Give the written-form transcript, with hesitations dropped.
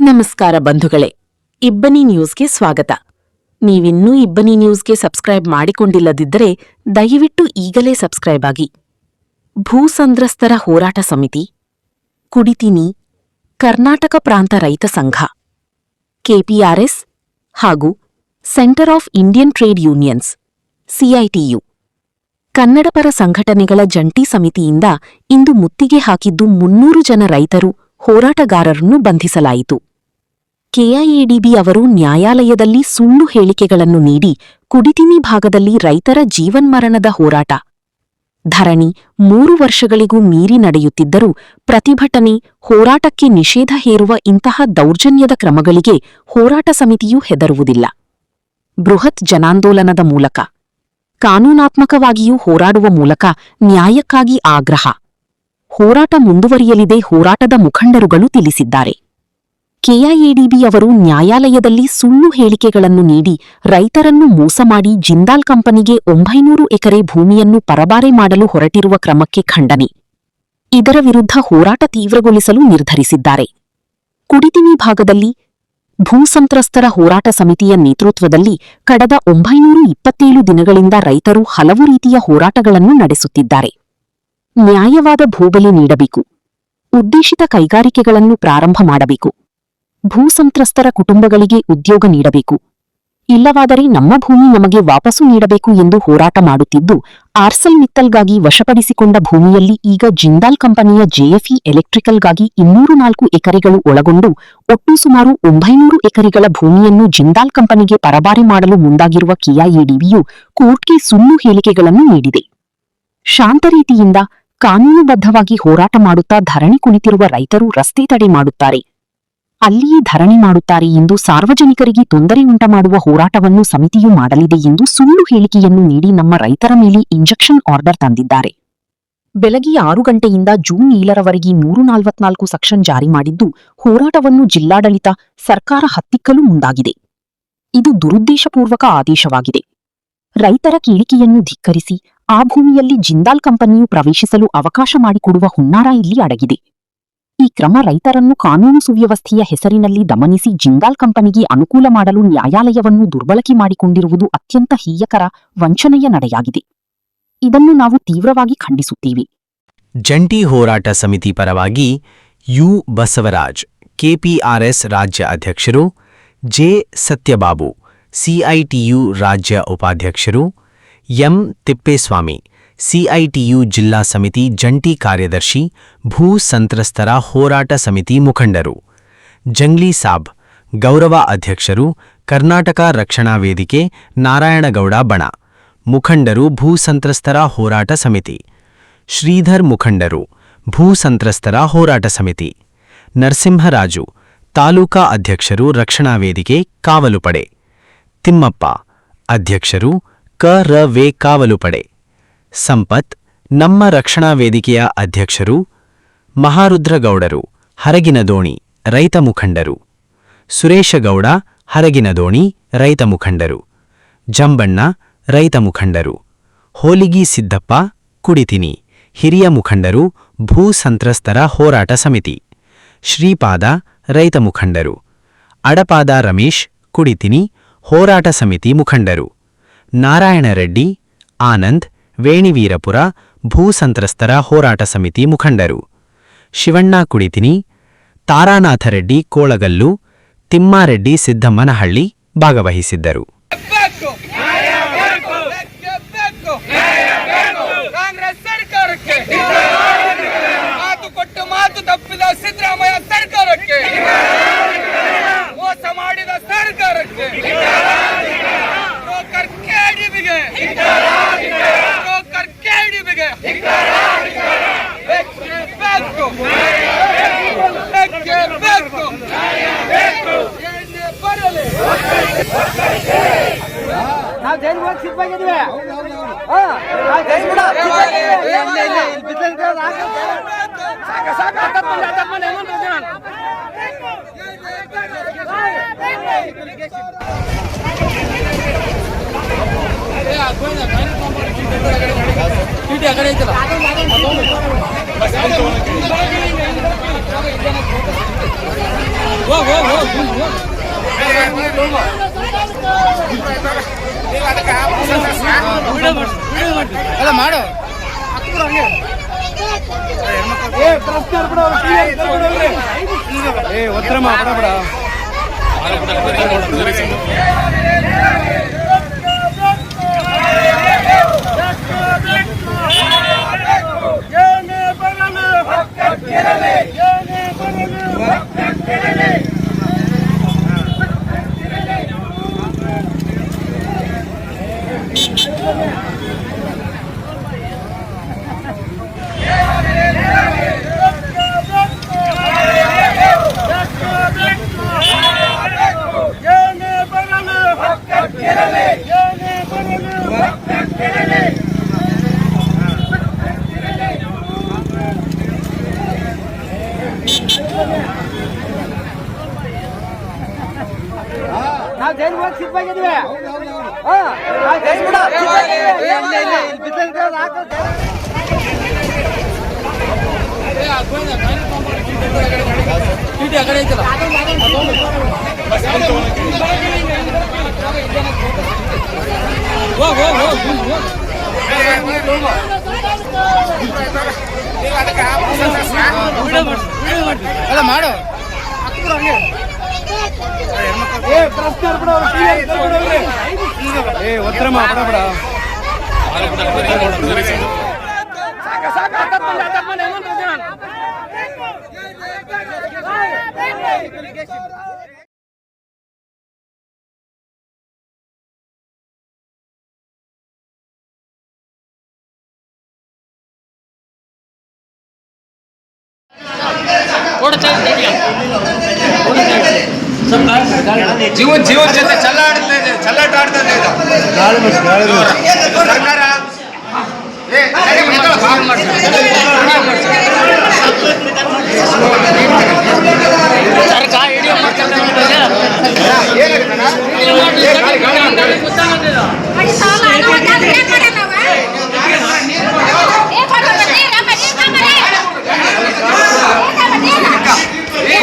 ನಮಸ್ಕಾರ ಬಂಧುಗಳೇ, ಇಬ್ಬನಿ ನ್ಯೂಸ್ಗೆ ಸ್ವಾಗತ. ನೀವಿನ್ನೂ ಇಬ್ಬನಿ ನ್ಯೂಸ್ಗೆ ಸಬ್ಸ್ಕ್ರೈಬ್ ಮಾಡಿಕೊಂಡಿಲ್ಲದಿದ್ದರೆ ದಯವಿಟ್ಟು ಈಗಲೇ ಸಬ್ಸ್ಕ್ರೈಬ್ ಆಗಿ. ಭೂಸಂತ್ರಸ್ತರ ಹೋರಾಟ ಸಮಿತಿ, ಕುಡಿತಿನಿ, ಕರ್ನಾಟಕ ಪ್ರಾಂತ ರೈತ ಸಂಘ, ಕೆಪಿಆರ್ಎಸ್ ಹಾಗೂ centre of Indian trade unions CITU ಕನ್ನಡಪರ ಸಂಘಟನೆಗಳ ಜಂಟಿ ಸಮಿತಿಯಿಂದ ಇಂದು ಮುತ್ತಿಗೆ ಹಾಕಿದ್ದು 300 ಜನ ರೈತರು, ಹೋರಾಟಗಾರರನ್ನು ಬಂಧಿಸಲಾಯಿತು. ಕೆಐಎಡಿಬಿ ಅವರು ನ್ಯಾಯಾಲಯದಲ್ಲಿ ಸುಳ್ಳು ಹೇಳಿಕೆಗಳನ್ನು ನೀಡಿ ಕುಡಿತಿನಿ ಭಾಗದಲ್ಲಿ ರೈತರ ಜೀವನ್ಮರಣದ ಹೋರಾಟ ಧರಣಿ 3 ವರ್ಷಗಳಿಗೂ ಮೀರಿ ನಡೆಯುತ್ತಿದ್ದರೂ ಪ್ರತಿಭಟನೆ, ಹೋರಾಟಕ್ಕೆ ನಿಷೇಧ ಹೇರುವ ಇಂತಹ ದೌರ್ಜನ್ಯದ ಕ್ರಮಗಳಿಗೆ ಹೋರಾಟ ಸಮಿತಿಯೂ ಹೆದರುವುದಿಲ್ಲ. ಬೃಹತ್ ಜನಾಂದೋಲನದ ಮೂಲಕ, ಕಾನೂನಾತ್ಮಕವಾಗಿಯೂ ಹೋರಾಡುವ ಮೂಲಕ ನ್ಯಾಯಕ್ಕಾಗಿ ಆಗ್ರಹ, ಹೋರಾಟ ಮುಂದುವರಿಯಲಿದೆ. ಹೋರಾಟದ ಮುಖಂಡರುಗಳು ತಿಳಿಸಿದ್ದಾರೆ. ಕೆಐಎಡಿಬಿ ಅವರು ನ್ಯಾಯಾಲಯದಲ್ಲಿ ಸುಳ್ಳು ಹೇಳಿಕೆಗಳನ್ನು ನೀಡಿ ರೈತರನ್ನು ಮೋಸ ಮಾಡಿ ಜಿಂದಾಲ್ ಕಂಪನಿಗೆ 900 ಎಕರೆ ಭೂಮಿಯನ್ನು ಪರಬಾರೆ ಮಾಡಲು ಹೊರಟಿರುವ ಕ್ರಮಕ್ಕೆ ಖಂಡನೆ. ಇದರ ವಿರುದ್ಧ ಹೋರಾಟ ತೀವ್ರಗೊಳಿಸಲು ನಿರ್ಧರಿಸಿದ್ದಾರೆ. ಕುಡಿತಿನಿ ಭಾಗದಲ್ಲಿ ಭೂಸಂತ್ರಸ್ತರ ಹೋರಾಟ ಸಮಿತಿಯ ನೇತೃತ್ವದಲ್ಲಿ ಕಳೆದ 927 ದಿನಗಳಿಂದ ರೈತರು ಹಲವು ರೀತಿಯ ಹೋರಾಟಗಳನ್ನು ನಡೆಸುತ್ತಿದ್ದಾರೆ. ನ್ಯಾಯವಾದ ಭೂಬೆಲೆ ನೀಡಬೇಕು, ಉದ್ದೇಶಿತ ಕೈಗಾರಿಕೆಗಳನ್ನು ಪ್ರಾರಂಭ ಮಾಡಬೇಕು, ಭೂಸಂತ್ರಸ್ತರ ಕುಟುಂಬಗಳಿಗೆ ಉದ್ಯೋಗ ನೀಡಬೇಕು, ಇಲ್ಲವಾದರೆ ನಮ್ಮ ಭೂಮಿ ನಮಗೆ ವಾಪಸ್ಸು ನೀಡಬೇಕು ಎಂದು ಹೋರಾಟ ಮಾಡುತ್ತಿದ್ದು, ಆರ್ಸೆಲ್ ಮಿತ್ತಲ್ಗಾಗಿ ವಶಪಡಿಸಿಕೊಂಡ ಭೂಮಿಯಲ್ಲಿ ಈಗ ಜಿಂದಾಲ್ ಕಂಪನಿಯ ಜೆಎಫ್ಇ ಎಲೆಕ್ಟ್ರಿಕಲ್ಗಾಗಿ 204 ಎಕರೆಗಳು ಒಳಗೊಂಡು ಒಟ್ಟು ಸುಮಾರು 900 ಎಕರೆಗಳ ಭೂಮಿಯನ್ನು ಜಿಂದಾಲ್ ಕಂಪನಿಗೆ ಪರಬಾರೆ ಮಾಡಲು ಮುಂದಾಗಿರುವ ಕೆಐಎಡಿಬಿಯು ಕೋರ್ಟ್ಗೆ ಸುಳ್ಳು ಹೇಳಿಕೆಗಳನ್ನು ನೀಡಿದೆ. ಶಾಂತ ರೀತಿಯಿಂದ ಕಾನೂನುಬದ್ಧವಾಗಿ ಹೋರಾಟ ಮಾಡುತ್ತಾ ಧರಣಿ ಕುಳಿತಿರುವ ರೈತರು ರಸ್ತೆ ತಡೆ ಮಾಡುತ್ತಾರೆ, ಅಲ್ಲಿಯೇ ಧರಣಿ ಮಾಡುತ್ತಾರೆ ಎಂದು ಸಾರ್ವಜನಿಕರಿಗೆ ತೊಂದರೆ ಉಂಟುಮಾಡುವ ಹೋರಾಟವನ್ನು ಸಮಿತಿಯು ಮಾಡಲಿದೆ ಎಂದು ಸುಳ್ಳು ಹೇಳಿಕೆಯನ್ನು ನೀಡಿ ನಮ್ಮ ರೈತರ ಮೇಲೆ ಇಂಜೆಕ್ಷನ್ ಆರ್ಡರ್ ತಂದಿದ್ದಾರೆ. ಬೆಳಗ್ಗೆ 6 ಗಂಟೆಯಿಂದ ಜೂನ್ 7ರವರೆಗೆ 144 ಸೆಕ್ಷನ್ ಜಾರಿ ಮಾಡಿದ್ದು, ಹೋರಾಟವನ್ನು ಜಿಲ್ಲಾಡಳಿತ, ಸರ್ಕಾರ ಹತ್ತಿಕ್ಕಲು ಮುಂದಾಗಿದೆ. ಇದು ದುರುದ್ದೇಶಪೂರ್ವಕ ಆದೇಶವಾಗಿದೆ. ರೈತರ ಕೇಳಿಕೆಯನ್ನು ಧಿಕ್ಕರಿಸಿ ಆ ಭೂಮಿಯಲ್ಲಿ ಜಿಂದಾಲ್ ಕಂಪನಿಯು ಪ್ರವೇಶಿಸಲು ಅವಕಾಶ ಮಾಡಿಕೊಡುವ ಹುನ್ನಾರ ಇಲ್ಲಿ ಅಡಗಿದೆ. ಈ ಕ್ರಮ ರೈತರನ್ನು ಕಾನೂನು ಸುವ್ಯವಸ್ಥೆಯ ಹೆಸರಿನಲ್ಲಿ ದಮನಿಸಿ ಜಿಂದಾಲ್ ಕಂಪನಿಗೆ ಅನುಕೂಲ ಮಾಡಲು ನ್ಯಾಯಾಲಯವನ್ನು ದುರ್ಬಳಕೆ ಮಾಡಿಕೊಂಡಿರುವುದು ಅತ್ಯಂತ ಹೀಯಕರ, ವಂಚನೆಯ ನಡೆಯಾಗಿದೆ. ಇದನ್ನು ನಾವು ತೀವ್ರವಾಗಿ ಖಂಡಿಸುತ್ತೇವೆ. ಜಂಟಿ ಹೋರಾಟ ಸಮಿತಿ ಪರವಾಗಿ ಯು ಬಸವರಾಜ್, ಕೆಪಿಆರ್ಎಸ್ ರಾಜ್ಯ ಅಧ್ಯಕ್ಷರು, ಜೆ ಸತ್ಯಬಾಬು, ಸಿಐಟಿಯು ರಾಜ್ಯ ಉಪಾಧ್ಯಕ್ಷರು, ಎಂ ತಿಪ್ಪೇಸ್ವಾಮಿ, ಸಿಐಟಿಯು ಜಿಲ್ಲಾ ಸಮಿತಿ ಜಂಟಿ ಕಾರ್ಯದರ್ಶಿ, ಭೂ ಸಂತ್ರಸ್ತರ ಹೋರಾಟ ಸಮಿತಿ ಮುಖಂಡರು, ಜಂಗ್ಲಿ ಸಾಬ್, ಗೌರವ ಅಧ್ಯಕ್ಷರು, ಕರ್ನಾಟಕ ರಕ್ಷಣಾ ವೇದಿಕೆ ನಾರಾಯಣಗೌಡ ಬಣ, ಮುಖಂಡರು ಭೂ ಸಂತ್ರಸ್ತರ ಹೋರಾಟ ಸಮಿತಿ, ಶ್ರೀಧರ್ ಮುಖಂಡರು ಭೂ ಸಂತ್ರಸ್ತರ ಹೋರಾಟ ಸಮಿತಿ, ನರಸಿಂಹರಾಜು, ತಾಲೂಕಾ ಅಧ್ಯಕ್ಷರು ರಕ್ಷಣಾ ವೇದಿಕೆ ಕಾವಲುಪಡೆ, ತಿಮ್ಮಪ್ಪ, ಅಧ್ಯಕ್ಷರು ಕ.ರ.ವೆ ಕಾವಲುಪಡೆ, ಸಂಪತ್, ನಮ್ಮ ರಕ್ಷಣಾ ವೇದಿಕೆಯ ಅಧ್ಯಕ್ಷರು, ಮಹಾರುದ್ರಗೌಡರು, ಹರಗಿನದೋಣಿ ರೈತ ಮುಖಂಡರು, ಸುರೇಶಗೌಡ, ಹರಗಿನದೋಣಿ ರೈತ ಮುಖಂಡರು, ಜಂಬಣ್ಣ, ರೈತ ಮುಖಂಡರು, ಹೋಲಿಗಿ ಸಿದ್ದಪ್ಪ, ಕುಡಿತಿನಿ ಹಿರಿಯ ಮುಖಂಡರು, ಭೂ ಸಂತ್ರಸ್ತರ ಹೋರಾಟ ಸಮಿತಿ, ಶ್ರೀಪಾದ, ರೈತ ಮುಖಂಡರು, ಅಡಪಾದ ರಮೇಶ್, ಕುಡಿತಿನಿ ಹೋರಾಟ ಸಮಿತಿ ಮುಖಂಡರು, ನಾರಾಯಣರೆಡ್ಡಿ, ಆನಂದ್, ವೇಣಿವೀರಪುರ ಭೂ ಸಂತ್ರಸ್ತರ ಹೋರಾಟ ಸಮಿತಿ ಮುಖಂಡರು, ಶಿವಣ್ಣ ಕುಡಿತಿನಿ, ತಾರಾನಾಥರೆಡ್ಡಿ ಕೋಳಗಲ್ಲು, ತಿಮ್ಮಾರೆಡ್ಡಿ ಸಿದ್ದಮ್ಮನಹಳ್ಳಿ ಭಾಗವಹಿಸಿದ್ದರು. ನಾವು ಜೈನ್ ಕೂಡ ಸಿದ್ಧವಾಗಿದ್ದೀವಿ. ಸಾಕು ಅಲ್ಲ ಮಾಡು ಒತ್ತರಮ್ಮ ಬಡ ನಾವು ಜೈಲಿಗೆ ಹೋಗಿ ಸಿದ್ಧವಾಗಿದ್ವಿ. ನಾವು ಜೈಲಿಗೆ ಕೂಡ ಸಿದ್ಧವಾಗಿದ್ವಿ. ಇಲ್ಲಿ ಬಿದ್ದಲ್ಲಿರೋದು ಹಾಕೋದು. ಚೀಟಿ ಆ ಕಡೆ ಐತಲ್ಲ ಅಲ್ಲ ಮಾಡು ಒತ್ತರಮ್ಮ ಬಡ ಬಡ ಜೀವನ್ ಜೊತೆ ಚಲ್ಲಾಟ ಆಡ್ತಾ ಇದೆ ಸರ್ಕಾರ Yeah.